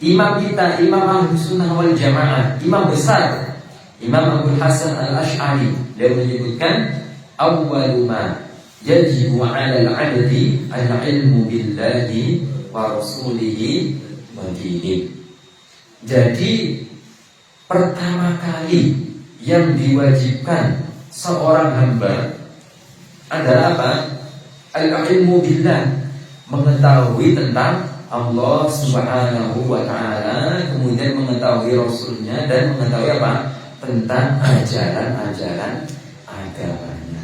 Imam kita, Imam Ahlus Sunnah wal Jamaah, imam besar, Imam Abul Hasan Al-Asy'ari, dia menyebutkan awwalu ma yajibu 'ala al-'abdi al-'ilmu billahi wa rasulihi wa dinihi. Jadi pertama kali yang diwajibkan seorang hamba adalah apa? Al-'ilmu billah, mengetahui tentang Allah Subhanahu wa ta'ala, kemudian mengetahui Rasulnya, dan mengetahui apa? Tentang ajaran-ajaran agamanya.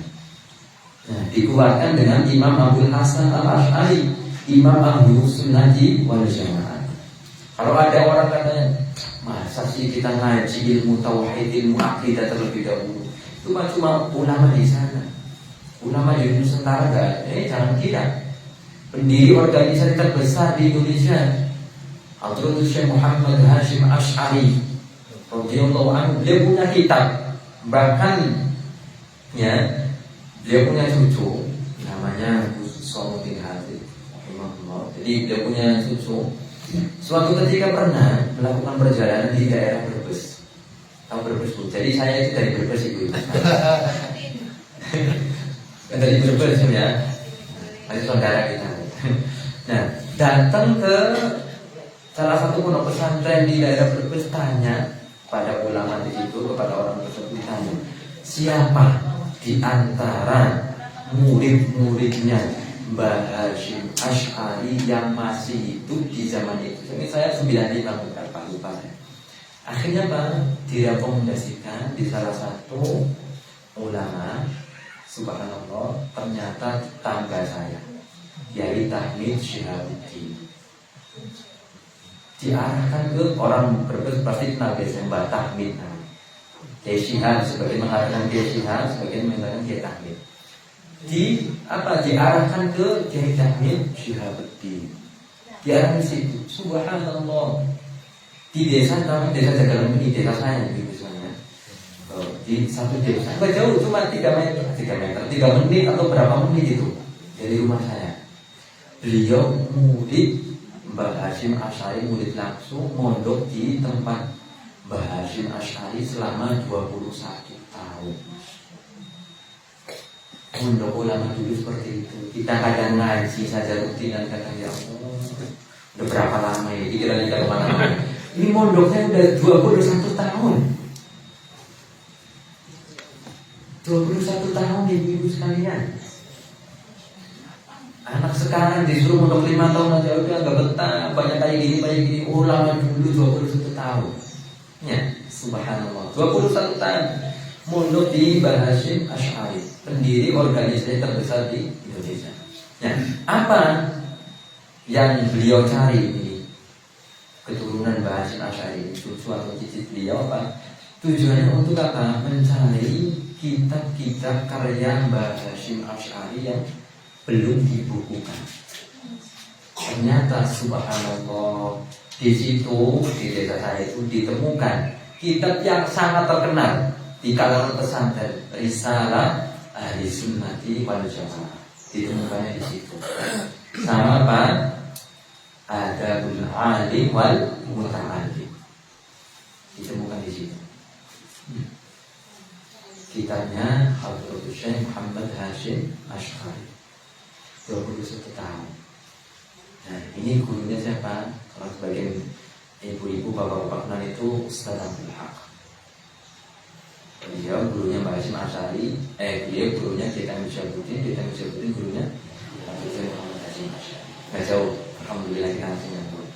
Nah, dikuatkan dengan Imam Abul Hasan Al-Asy'ari, Imam Ahlus Sunnah wal Jamaah. Kalau ada orang katanya, masa sih kita ngaji ilmu tauhid, ilmu akidah terlebih dahulu? Itu cuma ulama di sana. Ulama di Nusantara jangan kira. Pendiri organisasi terbesar di Indonesia, Abdul Syekh Muhammad Hashim Asy'ari radhiyallahu anhu, beliau punya kitab, bahkan ya beliau punya cucu namanya Gus Salahuddin Hafiz rahimahullah. Jadi beliau punya cucu suatu ketika pernah melakukan perjalanan di daerah Brebes. Tahu Brebes Bu? Jadi saya itu dari Brebes Ibu. Dari Brebes ya. Itu saudara kita. Nah, datang ke salah satu pondok pesantren di daerah Brebes, tanya pada ulama di situ, kepada orang tersebut, ditanya, siapa di antara murid-muridnya Mbah Hashim Asy'ari yang masih hidup di zaman itu? Ini saya 95 berapa lupa saya. Akhirnya direkomendasikan di salah satu ulama. Subhanallah, ternyata tetangga saya, Yai Tahmid Syihabuddin. Diarahkan ke orang Brebes, pasti kenal biasanya Mbah Tahmid. Kiai Syihab sebagai mengatakan Kiai Syihab, sebagai mengatakan Kiai Tahmid. Diarahkan ke Kiai Tahmid Syihabuddin. Diarahkan ke situ. Subhanallah. Di desa namanya desa Jagalan ini, desa saya gitu misalnya. Di satu desa, nggak jauh, cuma 3 menit atau berapa menit itu dari rumah saya. Beliau murid Mbah Hashim Asy'ari, murid langsung, mondok di tempat Mbah Hashim Asy'ari selama 21 tahun. Mondok ulama dulu seperti itu. Kita kadang ngaji saja rutinan, kadang ya udah berapa lama ya, pikiran kita kemana-mana. Ini mondoknya udah 21 tahun. 21 tahun ibu-ibu sekalian. Anak sekarang disuruh mondok 5 tahun aja udah gak betah, banyak kayak gini. Ulama dulu 21 tahun. Ya, subhanallah. 21 tahun mondok di Mbah Hashim Asy'ari, pendiri organisasi terbesar di Indonesia. Ya, apa yang beliau cari ini? Keturunan Mbah Hashim Asy'ari, cucu atau cicit beliau apa? Tujuannya untuk apa? Mencari kitab-kitab karya Mbah Hashim Asy'ari yang belum dibukukan. Ternyata subhanallah, di situ di desa saya itu ditemukan kitab yang sangat terkenal di kalangan pesantren, Risalah Ahli Sunnati wal Jamaah. Ditemukannya di situ. Sama apa? Adabul Alim wal Muta'allim. Ditemukan di situ. Kitabnya Hadratus Syekh Muhammad Hashim Asy'ari, 21 tahun. Nah, ini gurunya siapa? Kalau sebagian ibu-ibu, bapak-bapak kenal itu Ustaz Abdul Haq. Beliau gurunya Mbah Hashim Asy'ari, beliau gurunya Kiai Tahmid Syihabuddin, gurunya Muhammad Hashim Asy'ari. Gak jauh, alhamdulillah kita langsung nyambung.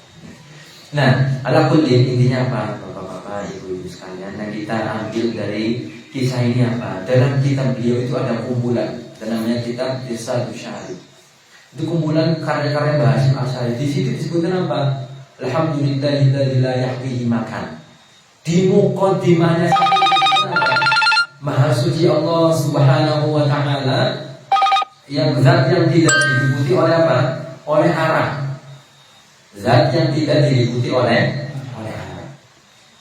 Nah, ala kullin, intinya apa? Bapak-bapak, ibu-ibu sekalian, yang kita ambil dari kisah ini apa? Dalam kitab beliau itu ada kumpulan, namanya kitab Irsyadus Syari. Itu kumpulan karya-karya Mbah Hashim Asy'ari. Di situ disebutkan apa? Alhamdulillahilladzi la yahwihi makan. Di muqaddimahnya Maha suci Allah Subhanahu wa ta'ala, yang zat yang tidak diliputi oleh apa? Oleh arah. Zat yang tidak diliputi oleh arah.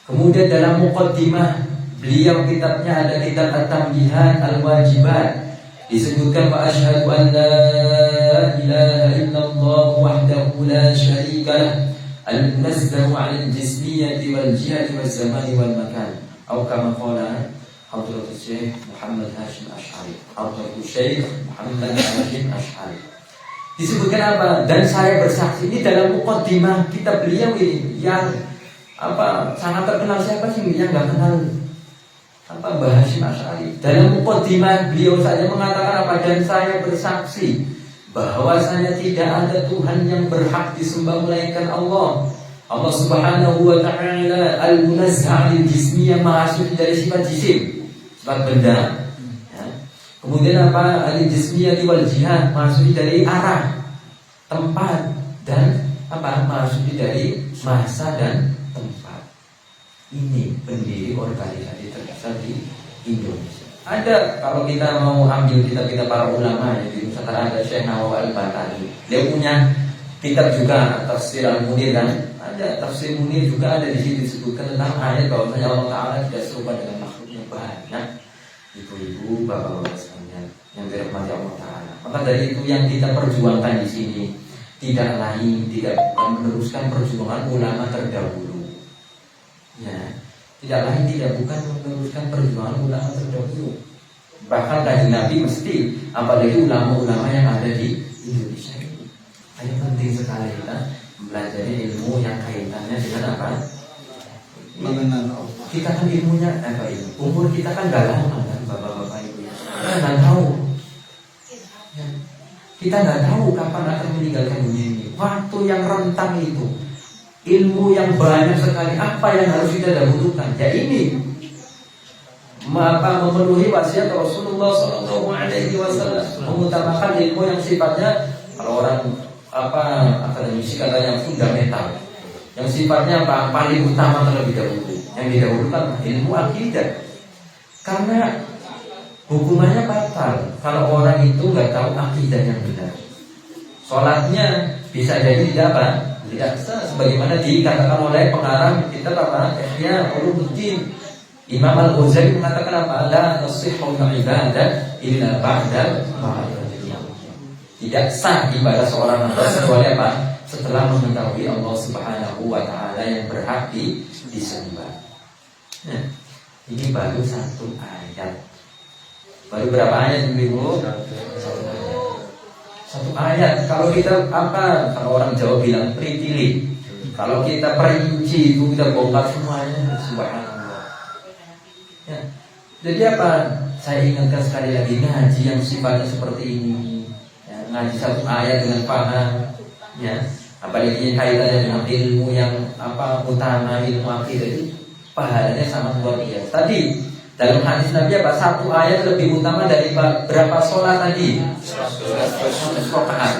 Kemudian dalam muqaddimah beliau kitabnya ada kitab At-Tanbihat Al-Wajibat. Disebutkan wa asyhadu an la ilaha illallah wahdahu la syarika lah al-munazzahu 'anil jismiyyati wal jihati waz zamani wal makan. Atau kama qala Hadratus Syekh Muhammad Hashim Asy'ari. Hadratus Syekh Muhammad Hashim Asy'ari. Disebutkan apa? Dan saya bersaksi, ini dalam muqaddimah kitab beliau ini yang apa sangat terkenal. Siapa sih yang nggak kenal apa Mbah Hashim Asy'ari? Dalam muqaddimah beliau saja mengatakan apa? Dan saya bersaksi bahwasanya tidak ada Tuhan yang berhak disembah melainkan Allah. Allah Subhanahu wa ta'ala al-munazzah lil jismiyah, maha suci dari sifat jisim, sifat benda. Ya. Kemudian apa? Al-jismiyah wal jihad, maha suci dari arah, tempat, dan apa? Maha suci dari masa dan tempat. Ini pendiri organisasi terbesar di Indonesia. Ada, kalau kita mau ambil kitab-kitab para ulama ya, di Nusantara ada Syekh Nawawi Al-Bantani. Dia punya kitab juga Tafsir Al-Munir kan. Ada Tafsir Munir juga, ada di situ disebutkan tentang ayat bahwasanya Allah Ta'ala tidak serupa dengan makhluknya. Banyak ibu-ibu, bapak-bapak sekalian yang dirahmati Allah Ta'ala. Maka dari itu yang kita perjuangkan di sini tidak lain, tidak bukan meneruskan perjuangan ulama terdahulu. Ya, tidak lain tidak bukan meneruskan perjuangan ulama terdahulu. Bahkan Kanjeng Nabi mesti, apalagi ulama-ulama yang ada di Indonesia ini. Ini penting sekali kita mempelajari ilmu yang kaitannya dengan apa? Mengenal Allah. Kita kan ilmunya apa ini? Umur kita kan gak lama kan, bapak-bapak ibu ya. Kita nggak tahu. Ya. Kita nggak tahu kapan akan meninggalkan dunia ini. Waktu yang rentang itu, ilmu yang banyak sekali. Apa yang harus kita dahulukan? Ya ini, memenuhi wasiat Rasulullah SAW, mengutamakan ilmu yang sifatnya, kalau orang akademisi katanya fundamental, yang sifatnya paling utama terlebih dahulu. Yang didahulukan ilmu akidah, karena hukumannya fatal kalau orang itu nggak tahu akidah yang benar. Sholatnya bisa jadi tidak sah, sebagaimana dikatakan oleh pengarang kitab Ihya Ulumuddin. Imam Al-Ghazali mengatakan apa? La tasihhu ibadah illa ba'da ma'rifatillah. Tidak sah ibadah seorang hamba kecuali apa? Setelah mengetahui Allah Subhanahu wa ta'ala yang berhak disembah. Nah, ini baru satu ayat. Baru berapa ayat Ibu? Satu ayat. Kalau kita kalau orang Jawa bilang pritili. Kalau kita perinci itu kita bongkar semuanya. Subhanallah. Ya. Jadi apa? Saya ingatkan sekali lagi, ngaji yang sifatnya seperti ini. Ngaji satu ayat dengan paham, ya, apalagi kaitannya dengan ilmu yang utama, ilmu akidah itu pahalanya sangat luar biasa. Tadi dalam hadis Nabi satu ayat lebih utama dari berapa sholat tadi? 100 rakaat.